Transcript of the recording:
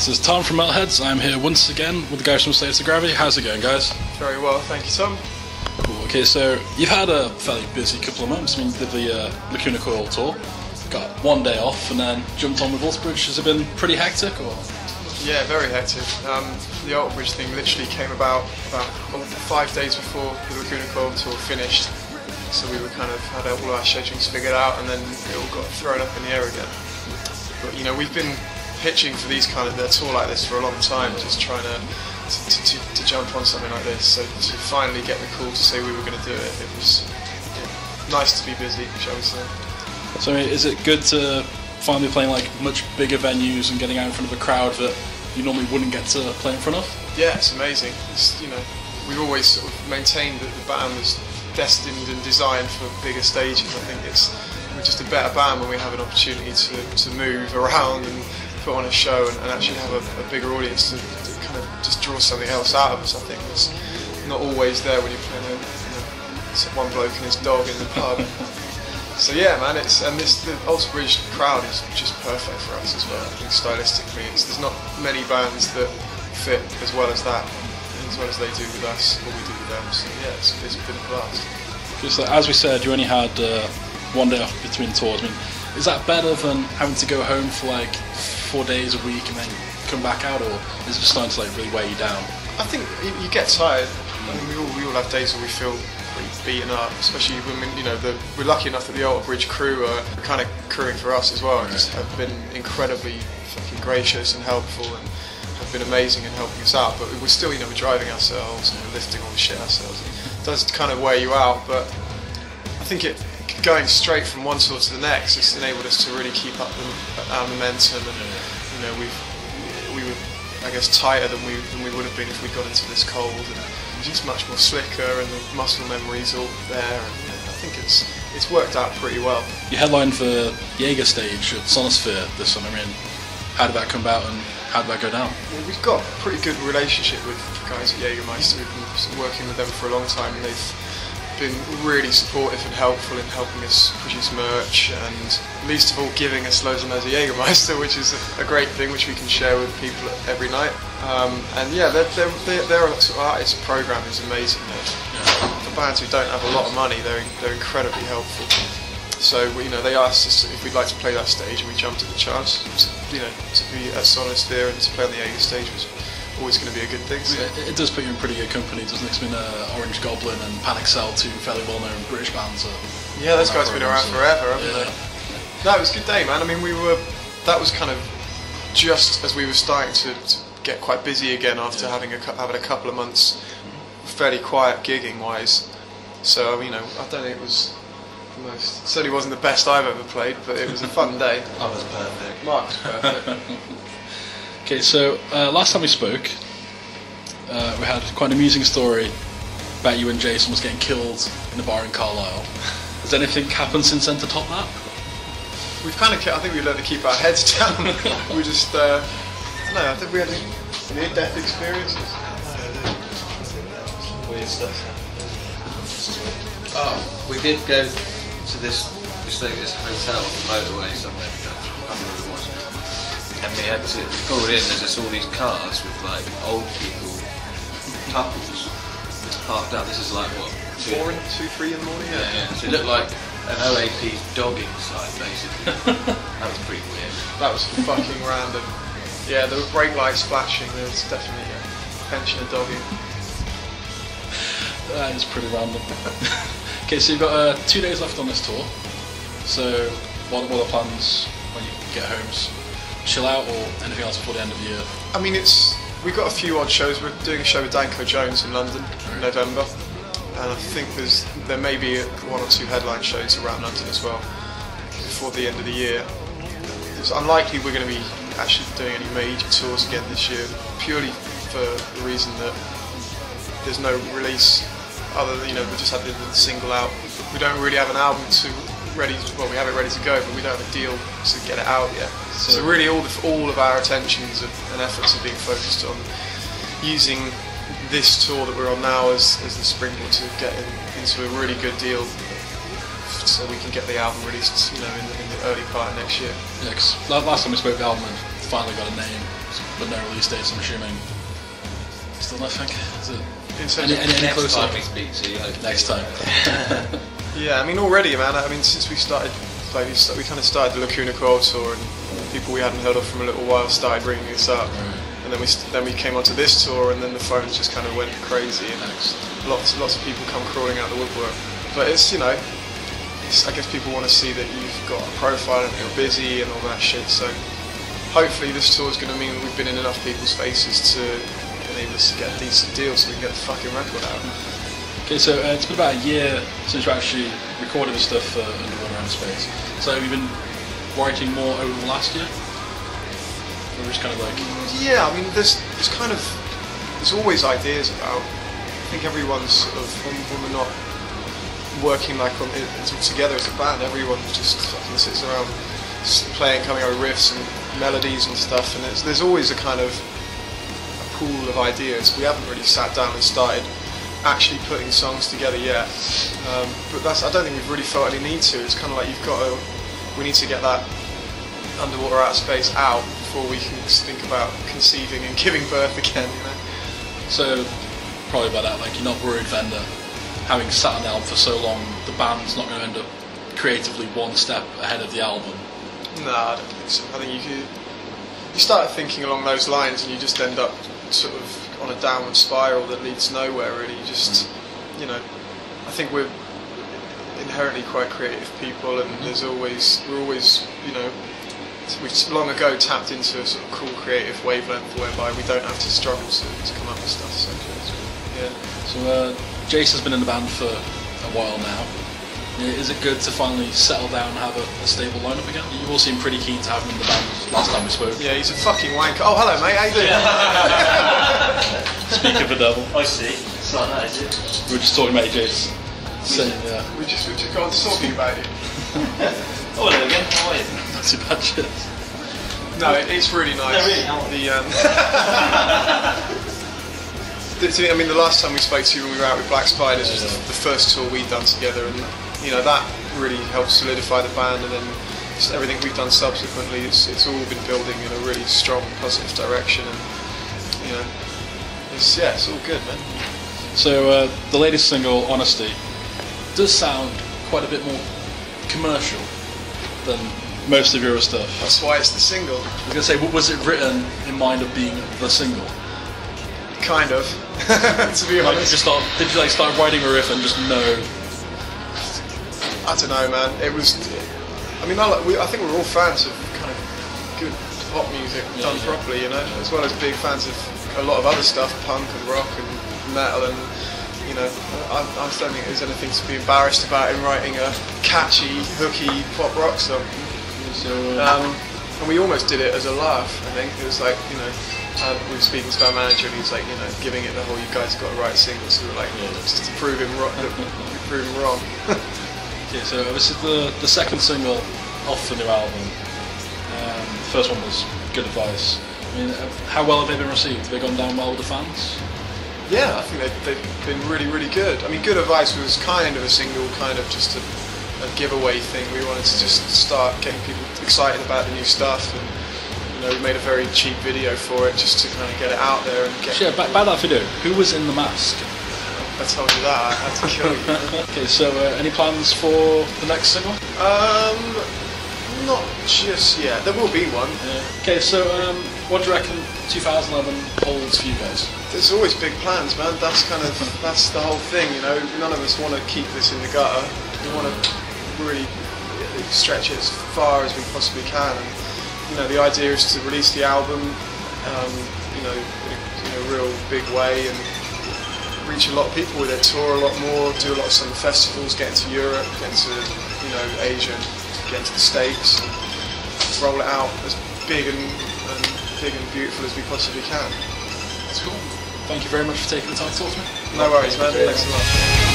This is Tom from Metalheadz. I'm here once again with the guys from States of Gravity. How's it going, guys? Very well, thank you, Tom. Cool. Okay, so you've had a fairly busy couple of months. I mean, you did the Lacuna Coil tour, got one day off, and then jumped on with Ultibridge. Has it been pretty hectic, or? Yeah, very hectic. The Ultibridge thing literally came about 5 days before the Lacuna Coil tour finished. So we had all our schedules figured out, and then it all got thrown up in the air again. But you know, we've been pitching for these kind of a tour like this for a long time, just trying to jump on something like this. So to finally get the call to say we were going to do it, it was nice to be busy, shall we say. So is it good to finally playing like much bigger venues and getting out in front of a crowd that you normally wouldn't get to play in front of? Yeah, it's amazing. We've always sort of maintained that the band was destined and designed for bigger stages. I think we're just a better band when we have an opportunity to move around and put on a show and actually have a bigger audience to kind of just draw something else out of us. I think it's not always there when you're playing one bloke and his dog in the pub. So yeah, man, the Ultibridge crowd is just perfect for us as well. I think stylistically, there's not many bands that fit as well as that, as well as they do with us, or we do with them. So yeah, it's been a blast. Just like, as we said, you only had one day off between tours. I mean, is that better than having to go home for like 4 days a week and then come back out, or is it starting to like really weigh you down? I think you get tired. I mean, we all have days where we feel pretty beaten up, especially when we're lucky enough that the Ultibridge crew are kind of crewing for us as well, and just have been incredibly fucking gracious and helpful and have been amazing in helping us out. But we're still, we're driving ourselves and we're lifting all the shit ourselves. It does kind of wear you out, but I think going straight from one tour to the next, it's enabled us to really keep up our momentum, and we were, I guess, tighter than we would have been if we'd got into this cold, and just much more slicker, and the muscle memory's all there, and I think it's worked out pretty well. You headlined the Jaeger stage at Sonosphere this summer. I mean, how did that come about, and how did that go down? Well, we've got a pretty good relationship with the guys at Jägermeister. We've been working with them for a long time, and they've been really supportive and helpful in helping us produce merch, and least of all giving us loads and loads of Jägermeister, which is a great thing which we can share with people every night. And yeah, their sort of artist program is amazing. For bands who don't have a lot of money, they're incredibly helpful. So they asked us if we'd like to play that stage, and we jumped at the chance. To be at Sonosphere and to play on the Jaeger stage was always going to be a good thing. So. It does put you in pretty good company, doesn't it? I mean, Orange Goblin and Panic Cell, two fairly well-known British bands. Yeah, those guys have been around forever, haven't they? No, it was a good day, man. I mean, that was kind of just as we were starting to get quite busy again after having a couple of months fairly quiet gigging-wise. So, I don't think it was certainly wasn't the best I've ever played, but it was a fun day. I was perfect. Mark was perfect. Okay, so last time we spoke, we had quite an amusing story about you and Jason was getting killed in a bar in Carlisle. Has anything happened since then to top that? I think we learned to keep our heads down. We just, I don't know, I think we had near-death experiences. Weird stuff. Oh, we did go to this hotel on the motorway somewhere. I can't remember what it was. And we had to pull in, there's just all these cars with like old people, couples, parked up. This is like what? 2, 3 in the morning? Yeah. So it looked like an OAP's dogging site, basically. That was pretty weird. That was fucking random. Yeah, there were brake lights flashing, there was definitely a pensioner dogging. That is pretty random. Okay, so you've got 2 days left on this tour. So what are the plans when you get home? Chill out, or anything else before the end of the year? I mean, we've got a few odd shows. We're doing a show with Danko Jones in London in November, and I think there may be 1 or 2 headline shows around London as well before the end of the year. It's unlikely we're going to be actually doing any major tours again this year, purely for the reason that there's no release other than, we just had the single out. We don't really have an album ready. Well, we have it ready to go, but we don't have a deal to get it out yet. So really, all of our attentions and efforts are being focused on using this tour that we're on now as the springboard to get into a really good deal, so we can get the album released, in the early part of next year. Yeah, because last time we spoke, the album had finally got a name, but no release dates, I'm assuming. Still nothing? Is it any Next closer? time we speak to you, Next time. Yeah, I mean already, man. I mean since we started, like we kind of started the Lacuna Coil tour, and people we hadn't heard of from a little while started bringing us up, and then we came onto this tour, and then the phones just kind of went crazy, and lots of people come crawling out the woodwork. But it's, you know, I guess people want to see that you've got a profile and you're busy and all that shit. So hopefully this tour is going to mean that we've been in enough people's faces to enable us to get a decent deal, so we can get the fucking record out. Okay, so it's been about a year since you actually recorded the stuff for Underwater Outer Space. So have you been writing more over the last year? Or just kind of like... Yeah, I mean there's always ideas about. I think everyone's sort of, when we're not working like on it together as a band, everyone just fucking sits around playing, coming up with riffs and melodies and stuff, and there's always a kind of a pool of ideas. We haven't really sat down and started actually putting songs together yet, but I don't think we've really felt any need to. It's kind of like we need to get that Underwater Outer Space out before we can think about conceiving and giving birth again, you know. So probably by that, like, you're not worried then that having sat on the album for so long, the band's not going to end up creatively one step ahead of the album? No, I don't think so. I think you start thinking along those lines and you just end up sort of on a downward spiral that leads nowhere really. You just, you know, I think we're inherently quite creative people, and we're always, you know, we've long ago tapped into a sort of cool creative wavelength whereby we don't have to struggle to come up with stuff. So yeah. So Jace has been in the band for a while now. Is it good to finally settle down and have a stable lineup again? You all seem pretty keen to have him in the band last time we spoke. Yeah, he's a fucking wanker. Oh, hello mate, how you doing? Speak of the devil. I see. It's like that, is it? We were just talking about you, Jace. Yeah. We just got on talking about it. Oh, hello again. How are you? Not too bad, shit. No, it's really nice. No, really, how are you? I mean, the last time we spoke to you when we were out with Black Spiders was the first tour we'd done together, and you know that really helped solidify the band. And then just everything we've done subsequently, it's all been building in a really strong, positive direction. And you know, it's all good, man. So the latest single, Honesty, does sound quite a bit more commercial than most of your other stuff. That's why it's the single. I was going to say, was it written in mind of being the single? Kind of, to be Like, honest. did you like start writing a riff and just know? I don't know, man. It was. I mean, I think we're all fans of kind of good pop music done properly, you know, as well as big fans of a lot of other stuff, punk and rock and metal, and you know, I don't think there's anything to be embarrassed about in writing a catchy, hooky pop rock song. So, and we almost did it as a laugh. I think it was like, you know. We were speaking to our manager, and he's like, you know, giving it the whole, you guys got to write singles. So we were like, just to prove him wrong. Okay, so this is the second single off the new album. The first one was Good Advice. I mean, how well have they been received? Have they gone down well with the fans? Yeah, I think they've been really, really good. I mean, Good Advice was kind of a single, kind of just a giveaway thing. We wanted to just start getting people excited about the new stuff, and you know, we made a very cheap video for it just to kind of get it out there and get. Yeah, about that video, who was in the mask? I told you that, I had to kill you. Okay, so any plans for the next single? Not just yet. There will be one. Yeah. Okay, so what do you reckon 2011 holds for you guys? There's always big plans, man. That's the whole thing, you know. None of us want to keep this in the gutter. We want to really stretch it as far as we possibly can. And, you know, the idea is to release the album, you know, in a real big way, and reach a lot of people with it, tour a lot more, do a lot of summer festivals, get into Europe, get into, you know, Asia, get into the States, and roll it out as big and beautiful as we possibly can. That's cool. Thank you very much for taking the time to talk to me. No worries, man. Thanks a lot.